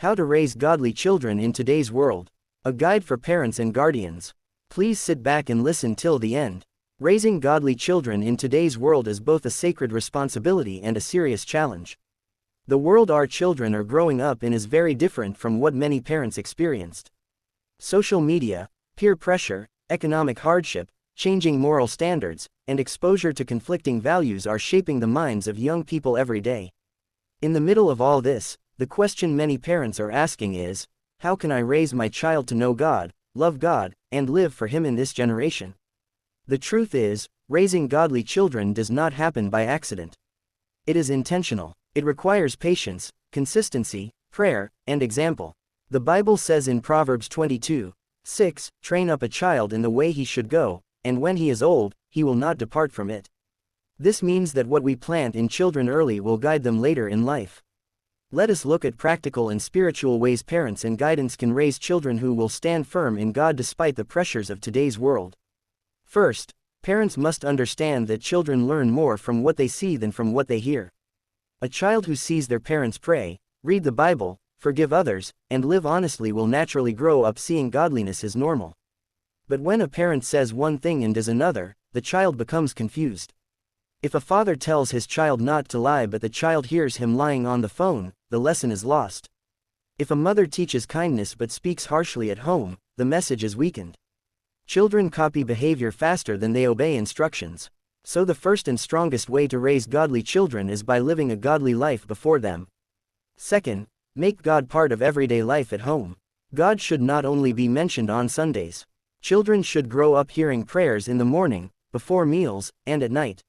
How to Raise Godly Children in Today's World. A guide for parents and guardians. Please sit back and listen till the end. Raising godly children in today's world is both a sacred responsibility and a serious challenge. The world our children are growing up in is very different from what many parents experienced. Social media, peer pressure, economic hardship, changing moral standards, and exposure to conflicting values are shaping the minds of young people every day. In the middle of all this, the question many parents are asking is, how can I raise my child to know God, love God, and live for Him in this generation? The truth is, raising godly children does not happen by accident. It is intentional. It requires patience, consistency, prayer, and example. The Bible says in Proverbs 22:6, "Train up a child in the way he should go, and when he is old, he will not depart from it." This means that what we plant in children early will guide them later in life. Let us look at practical and spiritual ways parents and guidance can raise children who will stand firm in God despite the pressures of today's world. First, parents must understand that children learn more from what they see than from what they hear. A child who sees their parents pray, read the Bible, forgive others, and live honestly will naturally grow up seeing godliness as normal. But when a parent says one thing and does another, the child becomes confused. If a father tells his child not to lie but the child hears him lying on the phone, the lesson is lost. If a mother teaches kindness but speaks harshly at home, the message is weakened. Children copy behavior faster than they obey instructions. So the first and strongest way to raise godly children is by living a godly life before them. Second, make God part of everyday life at home. God should not only be mentioned on Sundays. Children should grow up hearing prayers in the morning, before meals, and at night.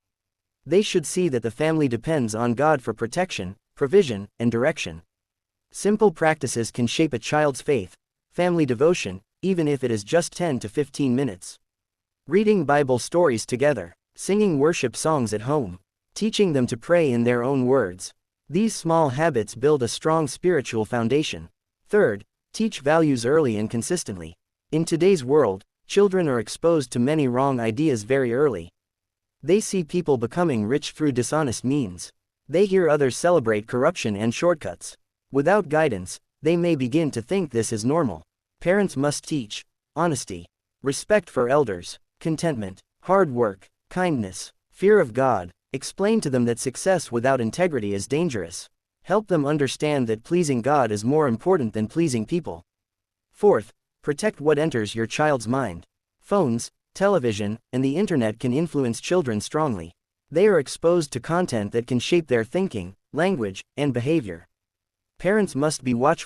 They should see that the family depends on God for protection, provision, and direction. Simple practices can shape a child's faith, family devotion, even if it is just 10 to 15 minutes. Reading Bible stories together, singing worship songs at home, teaching them to pray in their own words. These small habits build a strong spiritual foundation. Third, teach values early and consistently. In today's world, children are exposed to many wrong ideas very early. They see people becoming rich through dishonest means. They hear others celebrate corruption and shortcuts. Without guidance, they may begin to think this is normal. Parents must teach honesty, respect for elders, contentment, hard work, kindness, fear of God. Explain to them that success without integrity is dangerous. Help them understand that pleasing God is more important than pleasing people. Fourth, protect what enters your child's mind. Phones, television, and the internet can influence children strongly. They are exposed to content that can shape their thinking, language, and behavior. Parents must be watchful